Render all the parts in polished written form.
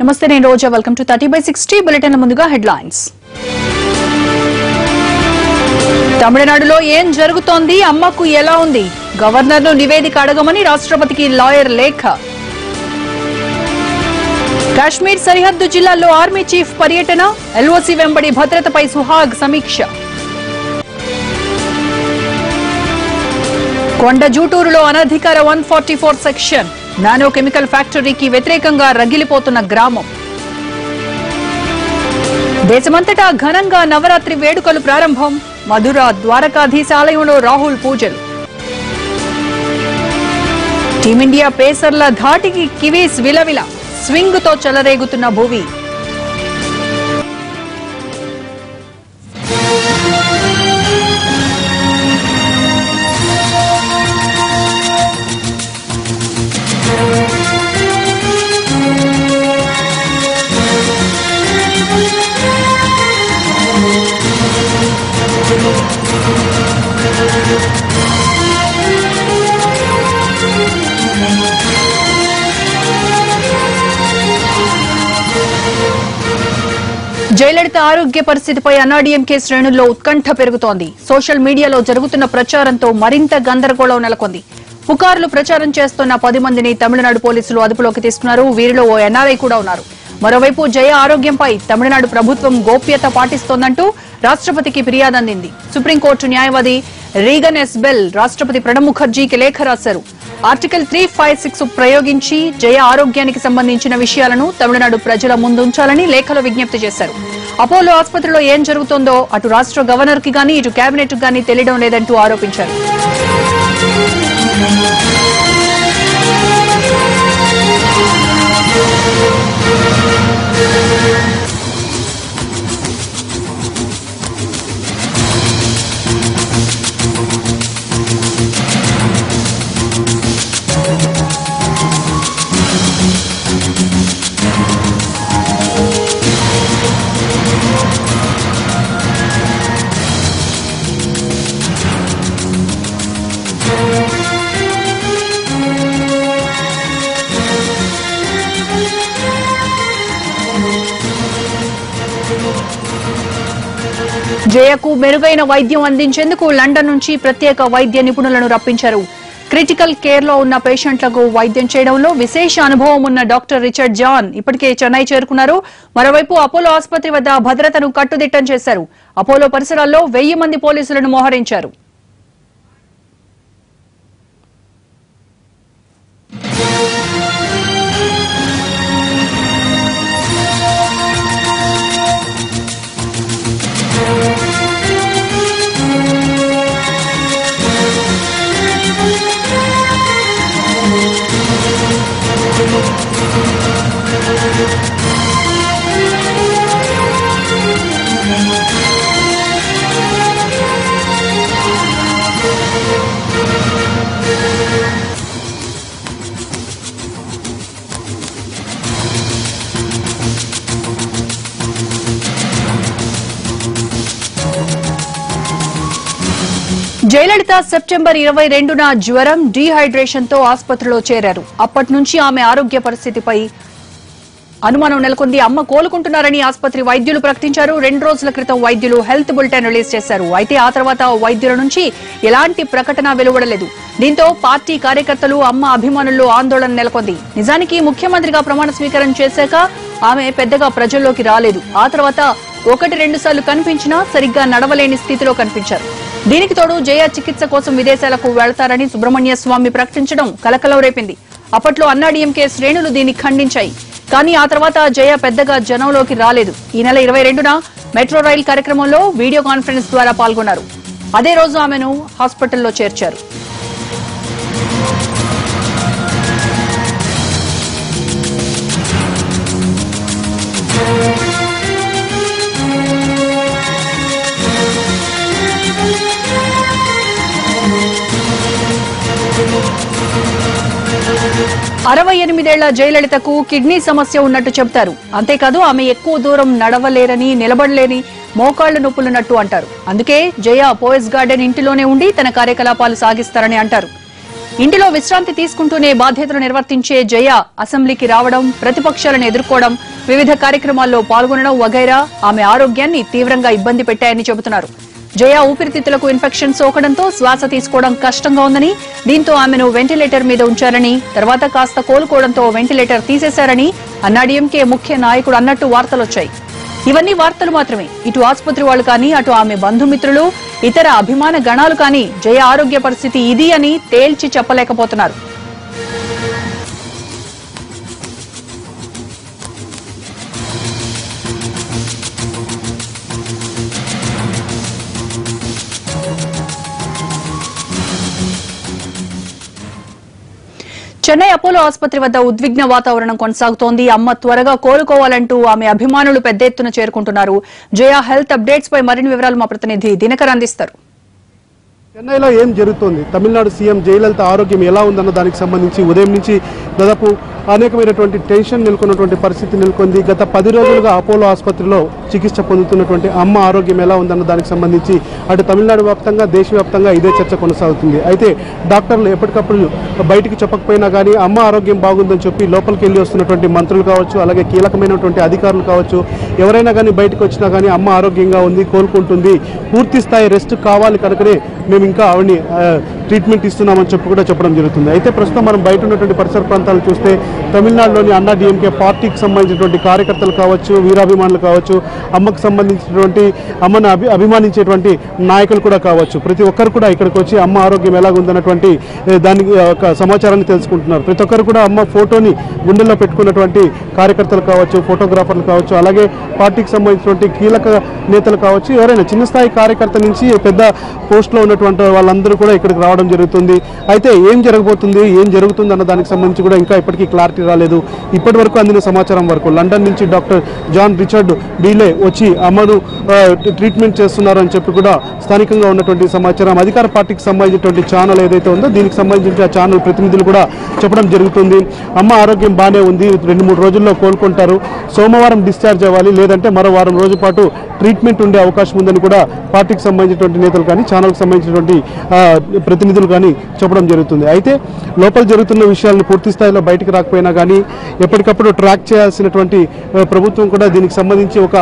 నమస్తే నేను రోజా welcome to 30/60 bulletin ముందుగా హెడ్లైన్స్ తమిళనాడులో ఏం జరుగుతోంది అమ్మకు ఎలా ఉంది గవర్నర్ను నివేదిక అడగమని రాష్ట్రపతికి లాయర్ లేఖ కాశ్మీర్ సరిహద్దు జిల్లాల్లో ఆర్మీ చీఫ్ పర్యటన ఎల్ఓసి వెంబడి భద్రతపై సుహాగ్ సమీక్ష కొండ జూటూరులో అనధికార 144 సెక్షన్ నానో కెమికల్ ఫ్యాక్టరీకి వ్యతిరేకంగా రగిలిపోతున్న గ్రామం దేశమంతటా ఘనంగా నవరాత్రి వేడుకలు ప్రారంభం మధుర ద్వారకాధీశ ఆలయంలో రాహుల్ పూజలు టీమిండియా పేసర్ల ధాటికి కివీస్ విలవిల స్వింగ్ తో చెలరేగుతున్న భువి జయలలిత ఆరోగ్య పరిస్థితిపై అన్నాడీఎంకే శ్రేణుల్లో ఉత్కంఠ పెరుగుతోంది సోషల్ మీడియాలో జరుగుతున్న ప్రచారంతో మరింత గందరగోళం నెలకొంది పుకార్లు ప్రచారం చేస్తున్న 10 మందిని తమిళనాడు పోలీసులు అదుపులోకి తీసుకున్నారు వీరిలో ఓ ఎన్ఆర్ఐ కూడా ఉన్నారు మరోవైపు జయ ఆరోగ్యంపై తమిళనాడు ప్రభుత్వం గోప్యత పాటిస్తోందంటూ రాష్ట్రపతికి ఫిర్యాదు అందింది సుప్రీంకోర్టు న్యాయవాది రీగన్ ఎస్ బెల్ రాష్ట్రపతి ప్రణబ్ ముఖర్జీకి లేఖ రాశారు ఆర్టికల్ 356 ప్రయోగించి జయ ఆరోగ్యానికి సంబంధించిన విషయాలను తమిళనాడు ప్రజల ముందుంచాలని లేఖలో విజ్ఞప్తి చేశారు అపోలో ఆసుపత్రిలో ఏం జరుగుతోందో అటు రాష్ట్ర గవర్నర్ కి గానీ ఇటు కేబినెట్ కు గానీ తెలియడం లేదంటూ ఆరోపించారు జయకు మెరుగైన వైద్యం అందించేందుకు లండన్ నుంచి ప్రత్యేక వైద్య నిపుణులను రప్పించారు క్రిటికల్ కేర్ లో ఉన్న పేషెంట్లకు వైద్యం చేయడంలో విశేష అనుభవం ఉన్న డాక్టర్ రిచర్డ్ జాన్ ఇప్పటికే చెన్నై చేరుకున్నారు మరోవైపు అపోలో ఆసుపత్రి వద్ద భద్రతను కట్టుదిట్టం చేశారు అపోలో పరిసరాల్లో 1000 మంది పోలీసులను మోహరించారు జయలలిత సెప్టెంబర్ 22న జ్వరం డీహైడ్రేషన్ తో ఆసుపత్రిలో చేరారు అప్పటి నుంచి ఆమె ఆరోగ్య పరిస్థితిపై అనుమానం నెలకొంది అమ్మ కోలుకుంటున్నారని ఆసుపత్రి వైద్యులు ప్రకటించారు 2 రోజుల క్రితం వైద్యులు హెల్త్ బులెటిన్ రిలీజ్ చేశారు అయితే ఆ తర్వాత వైద్యుల నుంచి ఎలాంటి ప్రకటన వెలువడలేదు దీంతో పార్టీ కార్యకర్తలు అమ్మ అభిమానుల్లో ఆందోళన నెలకొంది నిజానికి ముఖ్యమంత్రిగా ప్రమాణ స్వీకారం చేశాక ఆమె పెద్దగా ప్రజల్లోకి రాలేదు ఆ తర్వాత 1-2 సార్లు కనిపించినా సరిగ్గా నడవలేని స్థితిలో కనిపించారు దీనికి తోడు జయ చికిత్స కోసం విదేశాలకు వెళ్తారని సుబ్రహ్మణ్య స్వామి ప్రకటించడం కలకలం రేపింది అప్పట్లో అన్నాడీఎంకే శ్రేణులు దీన్ని ఖండించాయి కానీ ఆ తర్వాత జయ పెద్దగా జనంలోకి రాలేదు ఈ నెల 22న మెట్రో రైల్ కార్యక్రమంలో వీడియో కాన్ఫరెన్స్ ద్వారా పాల్గొన్నారు అదే రోజు ఆమెను హాస్పిటల్లో చేర్చారు అరవై 68 జయలలితకు కిడ్నీ సమస్య ఉన్నట్టు చెబుతారు. అంతేకాదు ఆమె ఎక్కువ దూరం నడవలేరని, నిలబడలేని మోకాళ్ల నొప్పులున్నట్టు అంటారు. అందుకే జయ పోయస్ గార్డెన్ ఇంటిలోనే ఉండి తన కార్యకలాపాలు సాగిస్తారని అంటారు. ఇంటిలో విశ్రాంతి తీసుకుంటూనే బాధ్యతలు నిర్వర్తించే జయ అసెంబ్లీకి రావడం, ప్రతిపక్షాలను ఎదుర్కోవడం, వివిధ కార్యక్రమాల్లో పాల్గొనడం వగైరా ఆమె ఆరోగ్యాన్ని తీవ్రంగా ఇబ్బంది పెట్టాయని చెబుతున్నారు. జయ ఊపిరితిత్తులకు ఇన్ఫెక్షన్ సోకడంతో శ్వాస తీసుకోవడం కష్టంగా ఉందని, దీంతో ఆమెను వెంటిలేటర్ మీద ఉంచారని, తర్వాత కాస్త కోలుకోవడంతో వెంటిలేటర్ తీసేశారని అన్నాడీఎంకే ముఖ్య నాయకుడు అన్నట్టు వార్తలొచ్చాయి. ఇవన్నీ వార్తలు మాత్రమే. ఇటు ఆసుపత్రి వాళ్లు కానీ, అటు ఆమె బంధుమిత్రులు, ఇతర అభిమాన గణాలు కానీ జయ ఆరోగ్య పరిస్థితి ఇది అని తేల్చి చెప్పలేకపోతున్నారు. చెన్నై అపోలో ఆసుపత్రి వద్ద ఉద్విగ్న వాతావరణం కొనసాగుతోంది. అమ్మ త్వరగా కోలుకోవాలంటూ ఆమె అభిమానులు పెద్ద ఎత్తున చేరుకుంటున్నారు. జయ హెల్త్ అప్డేట్స్ పై మరిన్ని వివరాలు మా ప్రతినిధి దినకర్ అందిస్తారు. చెన్నైలో ఏం జరుగుతోంది, తమిళనాడు సీఎం జయలలిత ఆరోగ్యం ఎలా ఉందన్న దానికి సంబంధించి ఉదయం నుంచి దాదాపు అనేకమైనటువంటి టెన్షన్ నెలకొన్నటువంటి పరిస్థితి నెలకొంది. గత 10 రోజులుగా అపోలో ఆసుపత్రిలో చికిత్స పొందుతున్నటువంటి అమ్మ ఆరోగ్యం ఎలా ఉందన్న దానికి సంబంధించి అటు తమిళనాడు వ్యాప్తంగా, దేశవ్యాప్తంగా ఇదే చర్చ కొనసాగుతుంది. అయితే డాక్టర్లు ఎప్పటికప్పుడు బయటికి చెప్పకపోయినా కానీ అమ్మ ఆరోగ్యం బాగుందని చెప్పి లోపలికి వెళ్ళి వస్తున్నటువంటి మంత్రులు కావచ్చు, అలాగే కీలకమైనటువంటి అధికారులు కావచ్చు, ఎవరైనా కానీ బయటకు వచ్చినా కానీ అమ్మ ఆరోగ్యంగా ఉంది, కోలుకుంటుంది, పూర్తి స్థాయి రెస్ట్ కావాలి కనుకనే మేము ఇంకా ఆవిడని ట్రీట్మెంట్ ఇస్తున్నామని చెప్పి కూడా చెప్పడం జరుగుతుంది. అయితే ప్రస్తుతం మనం బయట ఉన్నటువంటి పరిసర ప్రాంతాలు చూస్తే తమిళనాడులోని అన్నా డిఎంకే పార్టీకి సంబంధించినటువంటి కార్యకర్తలు కావచ్చు, వీరాభిమానులు కావచ్చు, అమ్మకు సంబంధించినటువంటి అమ్మను అభిమానించేటువంటి నాయకులు కూడా కావచ్చు, ప్రతి ఒక్కరు కూడా ఇక్కడికి వచ్చి అమ్మ ఆరోగ్యం ఎలాగుందన్నటువంటి దానికి ఒక సమాచారాన్ని తెలుసుకుంటున్నారు. ప్రతి ఒక్కరు కూడా అమ్మ ఫోటోని గుండెల్లో పెట్టుకున్నటువంటి కార్యకర్తలు కావచ్చు, ఫోటోగ్రాఫర్లు కావచ్చు, అలాగే పార్టీకి సంబంధించినటువంటి కీలక నేతలు కావచ్చు, ఎవరైనా చిన్న స్థాయి కార్యకర్త నుంచి పెద్ద పోస్ట్లో ఉన్నటువంటి వాళ్ళందరూ కూడా ఇక్కడికి రావడం జరుగుతుంది. అయితే ఏం జరగబోతుంది, ఏం జరుగుతుంది అన్న దానికి సంబంధించి కూడా ఇంకా ఇప్పటికీ క్లారిటీ రాలేదు. ఇప్పటి వరకు అందిన సమాచారం వరకు లండన్ నుంచి డాక్టర్ జాన్ రిచర్డ్ బీలే వచ్చి అమ్మను ట్రీట్మెంట్ చేస్తున్నారని చెప్పి కూడా స్థానికంగా ఉన్నటువంటి సమాచారం. అధికార పార్టీకి సంబంధించినటువంటి ఛానల్ ఏదైతే ఉందో దీనికి సంబంధించిన ఆ ఛానల్ ప్రతినిధులు కూడా చెప్పడం జరుగుతుంది. అమ్మ ఆరోగ్యం బాగానే ఉంది, 2-3 రోజుల్లో కోలుకుంటారు, సోమవారం డిశ్చార్జ్ అవ్వాలి, లేదంటే మరో వారం రోజుల పాటు ట్రీట్మెంట్ ఉండే అవకాశం ఉందని కూడా పార్టీకి సంబంధించినటువంటి నేతలు కానీ, ఛానల్కి సంబంధించినటువంటి ప్రతినిధులు కానీ చెప్పడం జరుగుతుంది. అయితే లోపల జరుగుతున్న విషయాలను పూర్తి స్థాయిలో బయటకు రాకపోయినా కానీ ఎప్పటికప్పుడు ట్రాక్ చేయాల్సినటువంటి ప్రభుత్వం కూడా దీనికి సంబంధించి ఒక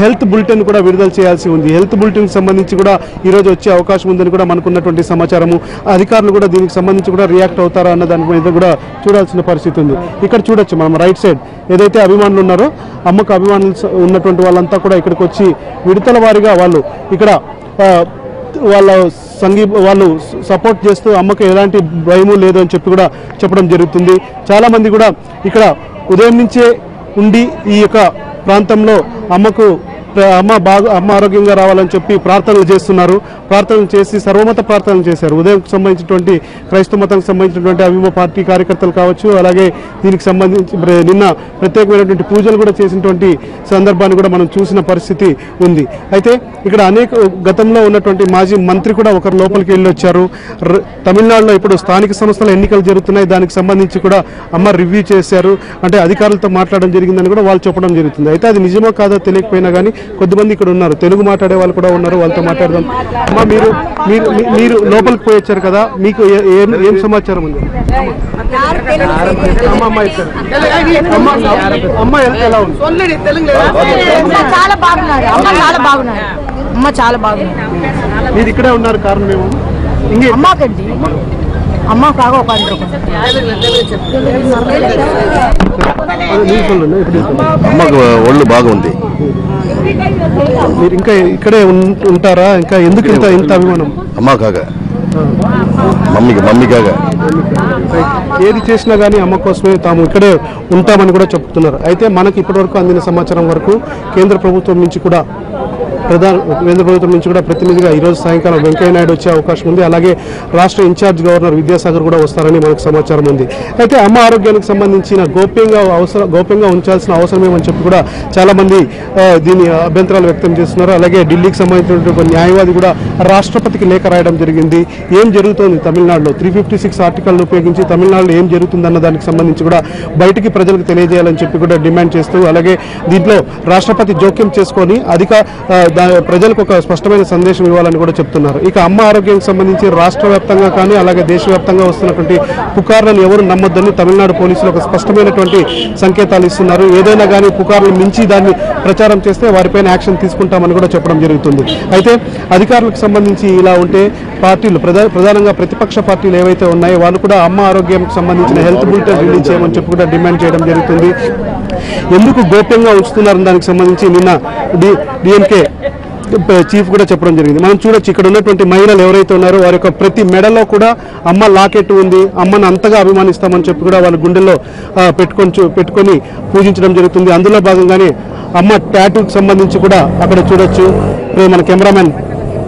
హెల్త్ బులెటిన్ కూడా విడుదల చేయాల్సి ఉంది. హెల్త్ బులెటిన్కి సంబంధించి కూడా ఈరోజు వచ్చే అవకాశం ఉందని కూడా మనకున్నటువంటి సమాచారము. అధికారులు కూడా దీనికి సంబంధించి కూడా రియాక్ట్ అవుతారా అన్న దాని మీద కూడా చూడాల్సిన పరిస్థితి ఉంది. ఇక్కడ చూడొచ్చు మనం రైట్ సైడ్ ఏదైతే అభిమానులు ఉన్నారో, అమ్మకు అభిమానులు ఉన్నటువంటి వాళ్ళంతా కూడా ఇక్కడికి వచ్చి విడతల వారీగా వాళ్ళు ఇక్కడ వాళ్ళు సపోర్ట్ చేస్తూ అమ్మకు ఎలాంటి భయము లేదు అని చెప్పి కూడా చెప్పడం జరుగుతుంది. చాలామంది కూడా ఇక్కడ ఉదయం నుంచే ఉండి ఈ యొక్క ప్రాంతంలో అమ్మ ఆరోగ్యంగా రావాలని చెప్పి ప్రార్థనలు చేస్తున్నారు. ప్రార్థనలు చేసి సర్వమత ప్రార్థనలు చేశారు. ఉదయంకి సంబంధించినటువంటి క్రైస్తవ మతానికి సంబంధించినటువంటి అభిమ పార్టీ కార్యకర్తలు కావచ్చు, అలాగే దీనికి సంబంధించి నిన్న ప్రత్యేకమైనటువంటి పూజలు కూడా చేసినటువంటి సందర్భాన్ని కూడా మనం చూసిన పరిస్థితి ఉంది. అయితే ఇక్కడ గతంలో ఉన్నటువంటి మాజీ మంత్రి కూడా ఒకరు లోపలికి వెళ్ళి వచ్చారు. తమిళనాడులో ఇప్పుడు స్థానిక సంస్థల ఎన్నికలు జరుగుతున్నాయి, దానికి సంబంధించి కూడా అమ్మ రివ్యూ చేశారు, అంటే అధికారులతో మాట్లాడడం జరిగిందని కూడా వాళ్ళు చెప్పడం జరుగుతుంది. అయితే అది నిజమో కాదో తెలియకపోయినా కానీ కొద్దిమంది ఇక్కడ ఉన్నారు, తెలుగు మాట్లాడే వాళ్ళు కూడా ఉన్నారు, వాళ్ళతో మాట్లాడదాం. అమ్మ మీరు లోపలికి పోయి వచ్చారు కదా, మీకు ఏం సమాచారం ఉంది? అమ్మ ఎలా ఉంది? చాలా బాగున్నారు, అమ్మ చాలా బాగున్నారు. మీరు ఇక్కడే ఉన్నారు, కారణం ఏమో? అమ్మకండి, అమ్మ కాగా ఒక అమ్మకు ఒళ్ళు బాగుంది. మీరు ఇంకా ఇక్కడే ఉంటారా? ఇంకా ఎందుకు ఇంత అభిమానం? అమ్మ కాగా, మమ్మీ కాగా ఏది చేసినా కానీ అమ్మ కోసమే తాము ఇక్కడే ఉంటామని కూడా చెప్తున్నారు. అయితే మనకి ఇప్పటివరకు అందిన సమాచారం వరకు కేంద్ర ప్రభుత్వం నుంచి కూడా ప్రతినిధిగా ఈరోజు సాయంకాలం వెంకయ్యనాయుడు వచ్చే అవకాశం ఉంది. అలాగే రాష్ట్ర ఇన్ఛార్జ్ గవర్నర్ విద్యాసాగర్ కూడా వస్తారని మనకు సమాచారం ఉంది. అయితే అమ్మ ఆరోగ్యానికి సంబంధించిన గోప్యంగా ఉంచాల్సిన అవసరం ఏమని చెప్పి కూడా చాలామంది దీని అభ్యంతరాలు వ్యక్తం చేస్తున్నారు. అలాగే ఢిల్లీకి సంబంధించినటువంటి ఒక న్యాయవాది కూడా రాష్ట్రపతికి లేఖ రాయడం జరిగింది. ఏం జరుగుతోంది తమిళనాడులో, 356 ఆర్టికల్ను ఉపయోగించి తమిళనాడులో ఏం జరుగుతుందన్న దానికి సంబంధించి కూడా బయటికి ప్రజలకు తెలియజేయాలని చెప్పి కూడా డిమాండ్ చేస్తూ, అలాగే దీంట్లో రాష్ట్రపతి జోక్యం చేసుకొని ప్రజలకు ఒక స్పష్టమైన సందేశం ఇవ్వాలని కూడా చెప్తున్నారు. ఇక అమ్మ ఆరోగ్యానికి సంబంధించి రాష్ట్ర వ్యాప్తంగా కానీ అలాగే దేశవ్యాప్తంగా వస్తున్నటువంటి పుకార్లను ఎవరు నమ్మొద్దని తమిళనాడు పోలీసులు ఒక స్పష్టమైనటువంటి సంకేతాలు ఇస్తున్నారు. ఏదైనా కానీ పుకార్లను మించి దాన్ని ప్రచారం చేస్తే వారిపైన యాక్షన్ తీసుకుంటామని కూడా చెప్పడం జరుగుతుంది. అయితే అధికారులకు సంబంధించి ఇలా ఉంటే పార్టీలు ప్రధానంగా ప్రతిపక్ష పార్టీలు ఏవైతే ఉన్నాయో వాళ్ళు కూడా అమ్మ ఆరోగ్యానికి సంబంధించిన హెల్త్ బులెటిన్ రిలీజ్ చేయమని చెప్పి కూడా డిమాండ్ చేయడం జరుగుతుంది. ఎందుకు గోప్యంగా ఉంచుతున్నారని దానికి సంబంధించి నిన్న డిఎంకే చీఫ్ కూడా చెప్పడం జరిగింది. మనం చూడొచ్చు ఇక్కడ ఉన్నటువంటి మహిళలు ఎవరైతే ఉన్నారో వారి యొక్క ప్రతి మెడలో కూడా అమ్మ లాకెట్ ఉంది, అమ్మను అంతగా అభిమానిస్తామని చెప్పి కూడా వాళ్ళ గుండెల్లో పెట్టుకొని పూజించడం జరుగుతుంది. అందులో భాగంగానే అమ్మ టాటూకి సంబంధించి కూడా అక్కడ చూడొచ్చు. మన కెమెరామెన్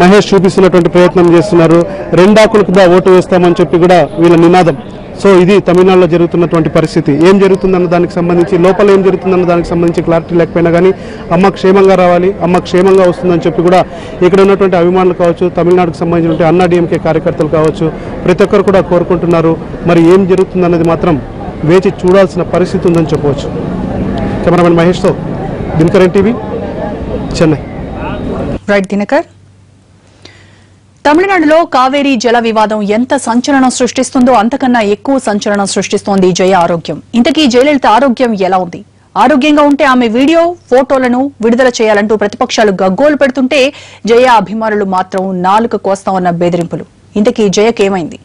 మహేష్ చూపిస్తున్నటువంటి ప్రయత్నం చేస్తున్నారు. రెండాకులకు ఓటు వేస్తామని చెప్పి కూడా వీళ్ళ నినాదం. సో ఇది తమిళనాడులో జరుగుతున్నటువంటి పరిస్థితి. ఏం జరుగుతుందన్న దానికి సంబంధించి లోపల ఏం జరుగుతుందన్న దానికి సంబంధించి క్లారిటీ లేకపోయినా కానీ అమ్మ క్షేమంగా రావాలి, అమ్మ క్షేమంగా వస్తుందని చెప్పి కూడా ఇక్కడ ఉన్నటువంటి అభిమానులు కావచ్చు, తమిళనాడుకు సంబంధించినటువంటి అన్నా డిఎంకే కార్యకర్తలు కావచ్చు, ప్రతి ఒక్కరు కూడా కోరుకుంటున్నారు. మరి ఏం జరుగుతుందన్నది మాత్రం వేచి చూడాల్సిన పరిస్థితి ఉందని చెప్పవచ్చు. కెమెరామెన్ మహేష్తో దినకర్ టీవీ, చెన్నై. రైట్ దినకర్. తమిళనాడులో కావేరీ జల వివాదం ఎంత సంచలనం సృష్టిస్తుందో అంతకన్నా ఎక్కువ సంచలనం సృష్టిస్తోంది జయ ఆరోగ్యం. ఇంతకీ జయలలిత ఆరోగ్యం ఎలా ఉంది? ఆరోగ్యంగా ఉంటే ఆమె వీడియో ఫోటోలను విడుదల చేయాలంటూ ప్రతిపక్షాలు గగ్గోలు పెడుతుంటే జయ అభిమానులు మాత్రం నాలుక కోస్తామన్న బెదిరింపులు. ఇంతకీ జయకేమైంది?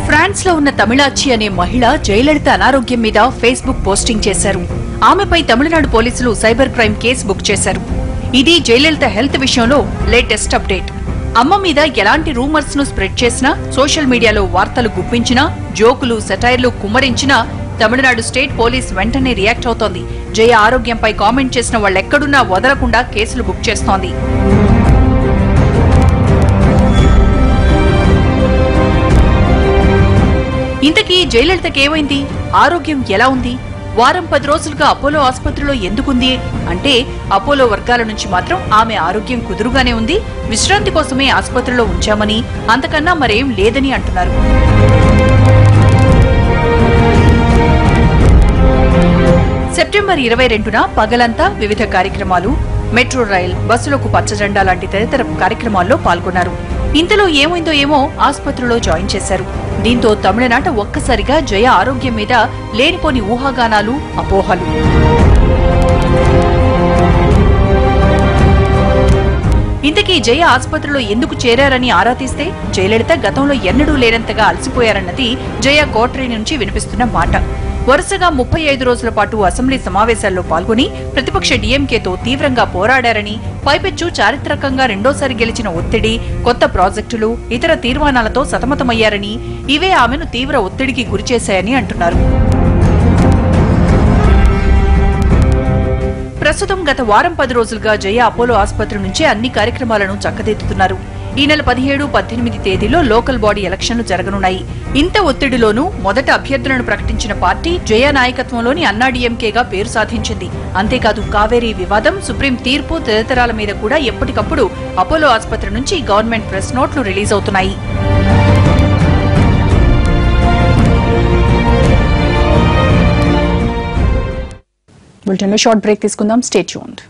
ఫ్రాన్స్ లో ఉన్న తమిళాచి అనే మహిళ జయలలిత అనారోగ్యం మీద ఫేస్బుక్ పోస్టింగ్ చేశారు. ఆమెపై తమిళనాడు పోలీసులు సైబర్ క్రైమ్ కేసు బుక్ చేశారు. ఇది జయలలిత హెల్త్ విషయంలో లేటెస్ట్ అప్డేట్. అమ్మ మీద ఎలాంటి రూమర్స్ ను స్ప్రెడ్ చేసినా, సోషల్ మీడియాలో వార్తలు గుప్పించినా, జోకులు సెటైర్లు కుమ్మరించినా తమిళనాడు స్టేట్ పోలీస్ వెంటనే రియాక్ట్ అవుతోంది. జయ ఆరోగ్యంపై కామెంట్ చేసిన వాళ్ళెక్కడున్నా వదలకుండా కేసులు బుక్ చేస్తోంది. ఇంతకీ జయలలితకేమైంది? ఆరోగ్యం ఎలా ఉంది? వారం 10 రోజులుగా అపోలో ఆసుపత్రిలో ఎందుకుంది అంటే అపోలో వర్గాల నుంచి మాత్రం ఆమె ఆరోగ్యం కుదురుగానే ఉంది, విశ్రాంతి కోసమే ఆసుపత్రిలో ఉంచామని, అంతకన్నా మరేం లేదని అంటున్నారు. సెప్టెంబర్ 22న పగలంతా వివిధ కార్యక్రమాలు, మెట్రో రైల్, బస్సులకు పచ్చజెండా లాంటి తదితర కార్యక్రమాల్లో పాల్గొన్నారు. ఇంతలో ఏమైందో ఏమో ఆసుపత్రిలో జాయిన్ చేశారు. దీంతో తమిళనాట ఒక్కసారిగా జయ ఆరోగ్యం మీద లేనిపోని ఊహాగానాలు, అపోహలు. ఇంతకీ జయ ఆసుపత్రిలో ఎందుకు చేరారని ఆరా తీస్తే జయలలిత గతంలో ఎన్నడూ లేనంతగా అలసిపోయారన్నది జయ కోటరీ నుంచి వినిపిస్తున్న మాట. వరుసగా 35 రోజుల పాటు అసెంబ్లీ సమావేశాల్లో పాల్గొని ప్రతిపక్ష డీఎంకేతో తీవ్రంగా పోరాడారని, పైపెచ్చు చారిత్రకంగా రెండోసారి గెలిచిన ఒత్తిడి, కొత్త ప్రాజెక్టులు, ఇతర తీర్మానాలతో సతమతమయ్యారని, ఇవే ఆమెను తీవ్ర ఒత్తిడికి గురిచేశాయని అంటున్నారు. ప్రస్తుతం గత వారం 10 రోజులుగా జయ అపోలో ఆసుపత్రి నుంచే అన్ని కార్యక్రమాలను చక్కదిద్దుతున్నారు. ఈ నెల 17, 18 తేదీలో లోకల్ బాడీ ఎలక్షన్లు జరగనున్నాయి. ఇంత ఒత్తిడిలోనూ మొదట అభ్యర్థులను ప్రకటించిన పార్టీ జయ నాయకత్వంలోని అన్నా డీఎంకేగా పేరు సాధించింది. అంతేకాదు కావేరీ వివాదం, సుప్రీం తీర్పు తదితరాల మీద కూడా ఎప్పటికప్పుడు అపోలో ఆసుపత్రి నుంచి గవర్నమెంట్ ప్రెస్ నోట్లు రిలీజ్ అవుతున్నాయి. బులెటిన్లో షార్ట్ బ్రేక్ తీసుకుందాం. Stay tuned.